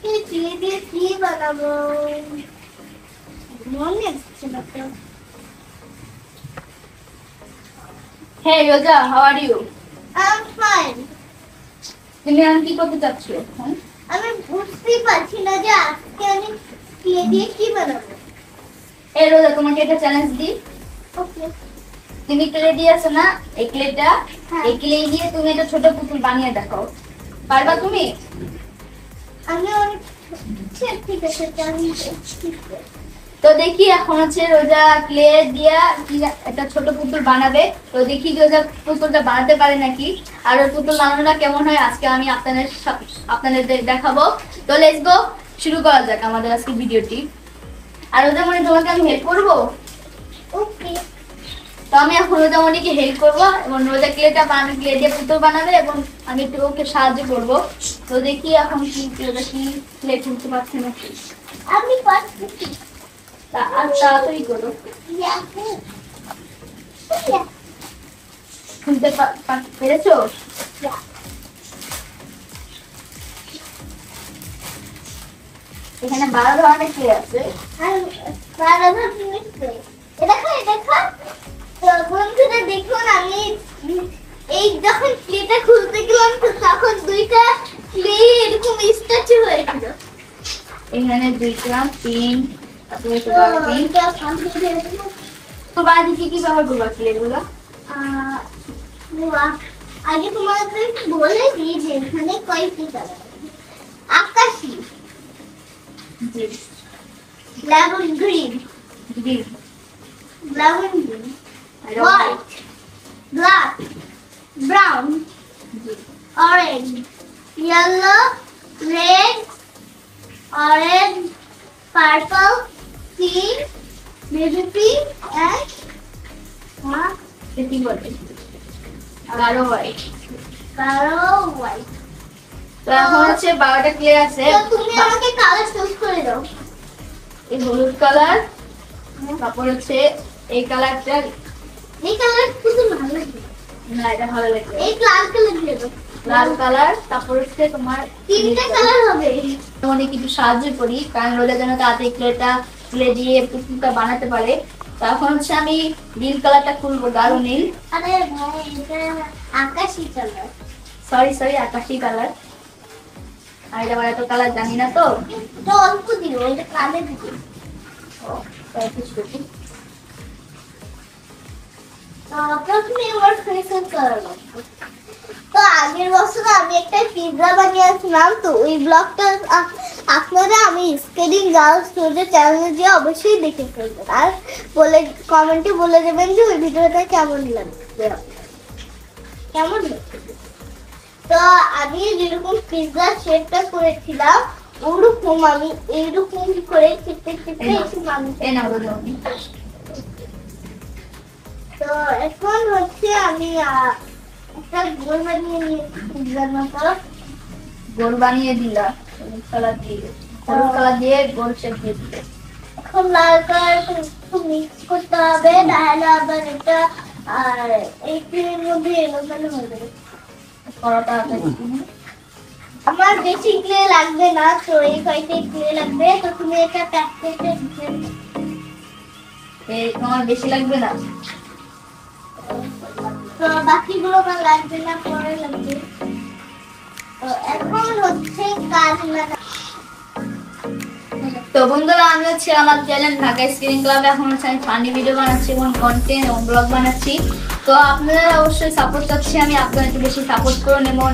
Clay দিয়ে কি বানাবো মনে হচ্ছে না তো। Hey Yoja, how are you? I'm fine. তুমি এখন কি করতে চাচ্ছ? আমি বুঝতেই পারছি না যে আজকে আমি ক্লে দিয়ে কি বানাবো। এই রোজা তোমাকে একটা চ্যালেঞ্জ দিই। ওকে। তুমি ক্লে দিয়েছো না, এই ক্লেটা হ্যাঁ। এই ক্লে দিয়ে তুমি একটা ছোট পুতুল বানিয়ে দেখাও। পারবা তুমি? আমি অনেক ঠিক আছে জানি। তো দেখি এখন হচ্ছে রোজা ক্লে দিয়া কি একটা ছোট পুতুল বানাবে। তো দেখি রোজা পুতুলটা বানাতে পারে নাকি, আর ওই পুতুল বানানোটা কেমন হয় আজকে আমি আপনাদের দেখাবো। তো লেটস গো, শুরু করা যাক আমাদের আজকে ভিডিওটি। আর রোজা মনে তোমাকে আমি হেল্প করবো। ওকে। তো আমি এখন রোজামণিকে হেল্প করবো এবং রোজা ক্লেটা বানাবে, ক্লে দিয়ে পুতুল বানাবে এবং আমি একটু ওকে সাহায্য করবো। তো দেখি এখন কি রোজা কি ক্লে তুলতে পারছে নাকি। আমি পারছি। আর তাড়াতাড়ি করো। খুলতে পেরেছো? এখানে 12 ধরনের ক্লে আছে। বন্ধুরা দেখুন, আমি এই যখন ক্লেটা খুলতে গেলাম তো তখন দুইটা ক্লে এরকম স্ট্যাচু হয়েছিল। এখানে 2টা পিন, তারপরে তো বাড়ি কি কি ব্যবহার করবা ক্লেগুলো? আগে তোমাদের বলে দিই যে এখানে কয়েকটি কালার। আকাশি, lemon green, lemon green, white, black, brown, orange, yellow, red, orange, purple, pink, baby pink and কি বলে গাঢ় হোয়াইট। হোয়াইট। তো এখন হচ্ছে 12টা ক্লে আছে। তো তুমি আমাকে কালার চুজ করে দাও। এই হলুদ কালার, তারপর হচ্ছে এই কালারটা। এই কালার কিন্তু ভালো লাগে না, এটা ভালো লাগে। এই লাল কালার দিয়ে দাও। লাল কালার, তারপর হচ্ছে তোমার 3টে কালার হবে। অনেক কিছু সাহায্য করি কারণ রোজা যেন তাড়াতাড়ি ক্লে দিয়ে পুতুলটা বানাতে পারে। তখন হচ্ছে আমি নীল কালারটা খুলবো, গাঢ় নীল। আরে ভাই, এটা আকাশি কালার। সরি আকাশি কালার। আর এটা এত কালার জানি না তো। তো অল্প দিও, এটা কালে দিও। প্রথমে ওয়ার্ড ফেসের কালার। তো আগের বছর আমি একটা পিৎজা বানিয়েছিলাম, তো ওই ব্লগটা আপনারা আমি স্কেডিং গার্লস স্টুডিও চ্যানেলে গিয়ে অবশ্যই দেখে ফেলবেন আর বলে কমেন্টে বলে দেবেন যে ওই ভিডিওটা কেমন লাগছে, কেমন হচ্ছে। তো আমি যেরকম পিৎজা শেপটা করেছিলাম ওরকম আমি এইরকম করে চেপে এসে তো এখন হচ্ছে আমি একটা গোল বানিয়ে নিয়েছি পিৎজার মতো। গোল বানিয়ে দিলা হলুদ কালার দিয়ে গোল শেপ দিয়ে দিলে। এখন লাল কালার একটু মিক্স করতে হবে, তাহলে আবার এটা আর এই ক্রিমের মধ্যে এলো কালো হয়ে যাবে। আমার বেশি ক্লে লাগবে না, তো এই কয়টাই ক্লে লাগবে। তো তুমি এটা প্যাক করে দিতে। এই তোমার বেশি লাগবে না, তো বাকিগুলো আমার লাগবে না, পরে লাগবে। তো এখন হচ্ছে কাজ লাগা। তো বন্ধুরা আমি হচ্ছে আমার চ্যানেল ঢাকা স্ক্রিন ক্লাবে এখন হচ্ছে আমি ফানি ভিডিও বানাচ্ছি এবং কন্টেন্ট এবং ব্লগ বানাচ্ছি। তো আপনারা অবশ্যই সাপোর্ট চাচ্ছি আমি, আপনারা একটু বেশি সাপোর্ট করুন এবং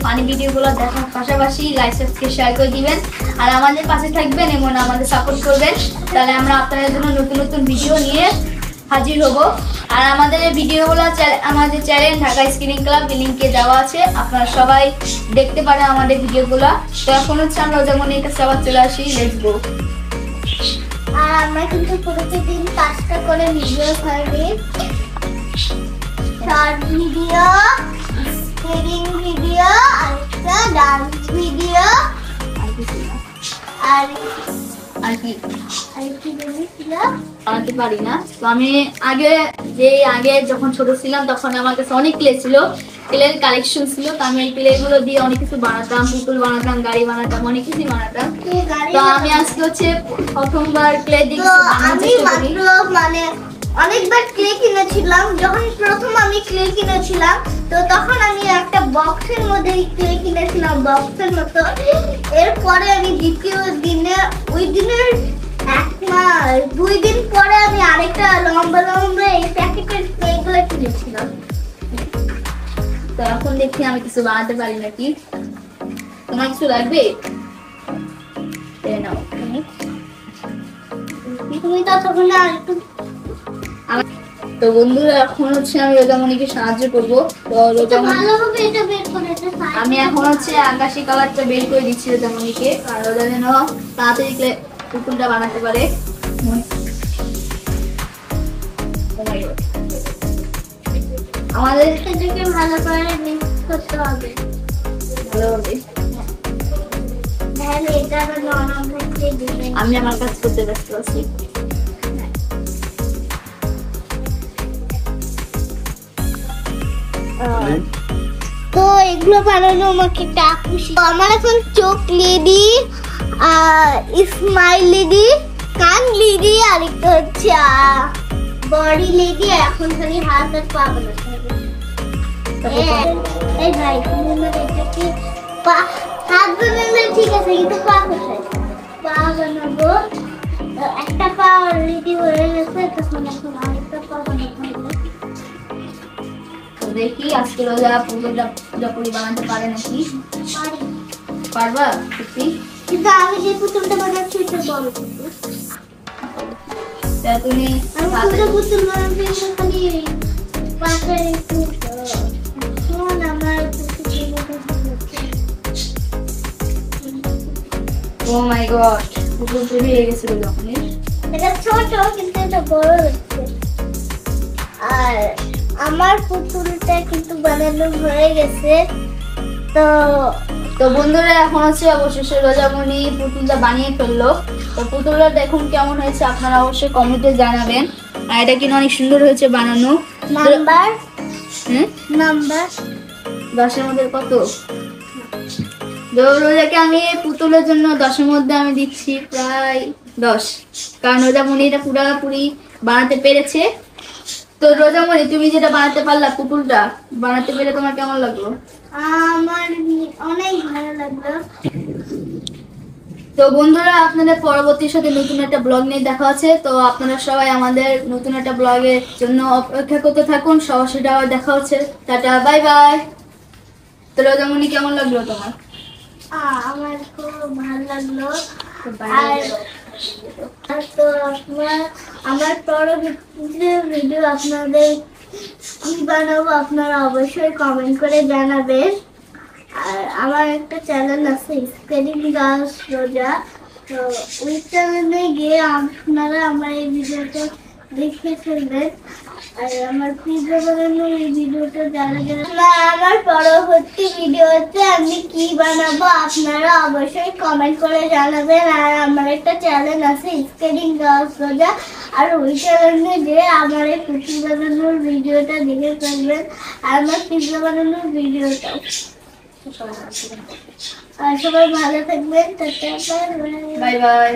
ফানি ভিডিওগুলো দেখার পাশাপাশি লাইক সাবস্ক্রাইব শেয়ার করে দিবেন আর আমাদের পাশে থাকবেন এবং আমাদের সাপোর্ট করবেন। তাহলে আমরা আপনাদের জন্য নতুন নতুন ভিডিও নিয়ে হাজির হব। আর আমাদের এই ভিডিওগুলো আমাদের চ্যানেল ঢাকা স্ক্রিন ক্লাব লিংকে দেওয়া আছে, আপনারা সবাই দেখতে পারেন আমাদের ভিডিওগুলো। তো এখন হচ্ছে আমরা যেমন এই কাছে আবার চলে আসি, লেটস গো। আর আমরা কিন্তু প্রতিদিন 5টা করে ভিডিও ছাড়ি, শর্ট ভিডিও, স্কেটিং ভিডিও, আর একটা ডান্স ভিডিও, আর কি বলেছিল বানাতে পারি না। তো আমি আগে যখন ছোট ছিলাম তখন আমার কাছে অনেক ক্লে ছিল, ক্লের কালেকশন ছিল, তো আমি এই ক্লে গুলো দিয়ে অনেক কিছু বানাতাম, পুতুল বানাতাম, গাড়ি বানাতাম, অনেক কিছুই বানাতাম। তো আমি আজকে হচ্ছে প্রথমবার ক্লে দিয়ে তো কিছু বানানোর আমি চেষ্টা করি। মাত্র মানে অনেকবার ক্লে কিনেছিলাম। যখন প্রথম আমি ক্লে কিনেছিলাম তো তখন আমি একটা বক্সের মধ্যে ক্লে কিনেছিলাম, বক্সের মতো। এরপরে আমি দ্বিতীয় দিনে, ওই দিনের 2 দিন পরে আমি আরেকটা লম্বা লম্বা এই প্যাকেটের ক্লে গুলো কিনেছিলাম। তো এখন দেখি আমি কিছু বানাতে পারি নাকি। তোমার কিছু লাগবে? এই নাও। তুমি তো তখন আর একটু তো বন্ধুরা এখন হচ্ছে আমি রোজামণিকে সাহায্য করবো। তো রোজামণি, ভালোভাবে এটা বের করে আমি এখন হচ্ছে আকাশি কালারটা বের করে দিচ্ছি রোজামণিকে, আর রোজা যেন তাড়াতাড়ি পুতুলটা বানাতে পারে। আমাদের এটাকে ভালো করে মিক্স করতে হবে। ভালোভাবে তাহলে এটা আবার নরম হয়ে যাবে। আমি আমার কাজ করতে ব্যস্ত আছি। তো এগুলো বানানো আমাকে খুশি। আমার এখন চোখ লেডি, স্মাইল লেডি, কান লেডি, আর একটা হচ্ছে বডি লেডি। এখন খালি হাত আর পা বানাতে হবে। এই ভাই তুমি এটাকে হাত বানালে ঠিক আছে, কিন্তু পা কোথায়? পা বানাবো। একটা পা অলরেডি হয়ে গেছে, তখন এখন আরেকটা পা বানাতে হবে। দেখি আজকে রোজা পুতুলটা পুরোপুরি বানাতে পারে নাকি। পারবা সত্যি? কিন্তু আমি যে পুতুলটা বানাচ্ছি ওটা বড় পুতুল। তা তুমি আমি ছোট পুতুল বানাতে খালি পাশে একটু শোন আমার ও মাই গড, পুতুল তৈরি হয়ে গেছিল যখন। এটা ছোট কিন্তু এটা বড় হচ্ছে। আর আমার পুতুলটা কিন্তু বানানো হয়ে গেছে। তো তো বন্ধুরা এখন হচ্ছে অবশেষে রোজামণি পুতুলটা বানিয়ে ফেললো। তো পুতুলটা দেখুন কেমন হয়েছে, আপনারা অবশ্যই কমেন্টে জানাবেন। আর এটা কিন্তু অনেক সুন্দর হয়েছে বানানো। নাম্বার হ্যাঁ, নাম্বার 10-এর মধ্যে কত? রোজাকে আমি পুতুলের জন্য 10-এর মধ্যে আমি দিচ্ছি প্রায় 10, কারণ রোজামণি এটা পুরোপুরি বানাতে পেরেছে। তো রোজামণি তুমি যেটা বানাতে পারলা, পুতুলটা বানাতে পেরে তোমার কেমন লাগলো? আমার অনেক ভালো লাগলো। তো বন্ধুরা আপনাদের পরবর্তীর সাথে নতুন একটা ব্লগ নিয়ে দেখা আছে। তো আপনারা সবাই আমাদের নতুন একটা ব্লগের জন্য অপেক্ষা করতে থাকুন। সবার সাথে আবার দেখা হচ্ছে। Tata, bye bye. তো রোজামণি কেমন লাগলো তোমার? আমার খুব ভালো লাগলো। আর তো আমার পরবর্তী ভিডিও আপনাদের কি বানাবো আপনারা অবশ্যই কমেন্ট করে জানাবেন। আর আমার একটা চ্যানেল আছে স্কেলিং গার্লস রোজা, তো ওই চ্যানেলে গিয়ে আপনারা আমার এই ভিডিওটা দেখে ফেলবেন। আর আমার পিৎজা বানানো এই ভিডিওটা যারা যারা আমার পরবর্তী ভিডিওতে আমি কি বানাবো আপনারা অবশ্যই কমেন্ট করে জানাবেন। আর আমার একটা চ্যানেল আছে স্কেলিং গার্লস রোজা, আর ওই চ্যানেলে যে আমার এই পিৎজা বানানোর ভিডিওটা দেখে ফেলবেন। আর আমার পিৎজা বানানোর ভিডিওটাও। আর সবাই ভালো থাকবেন। Tata, bye bye. Bye bye.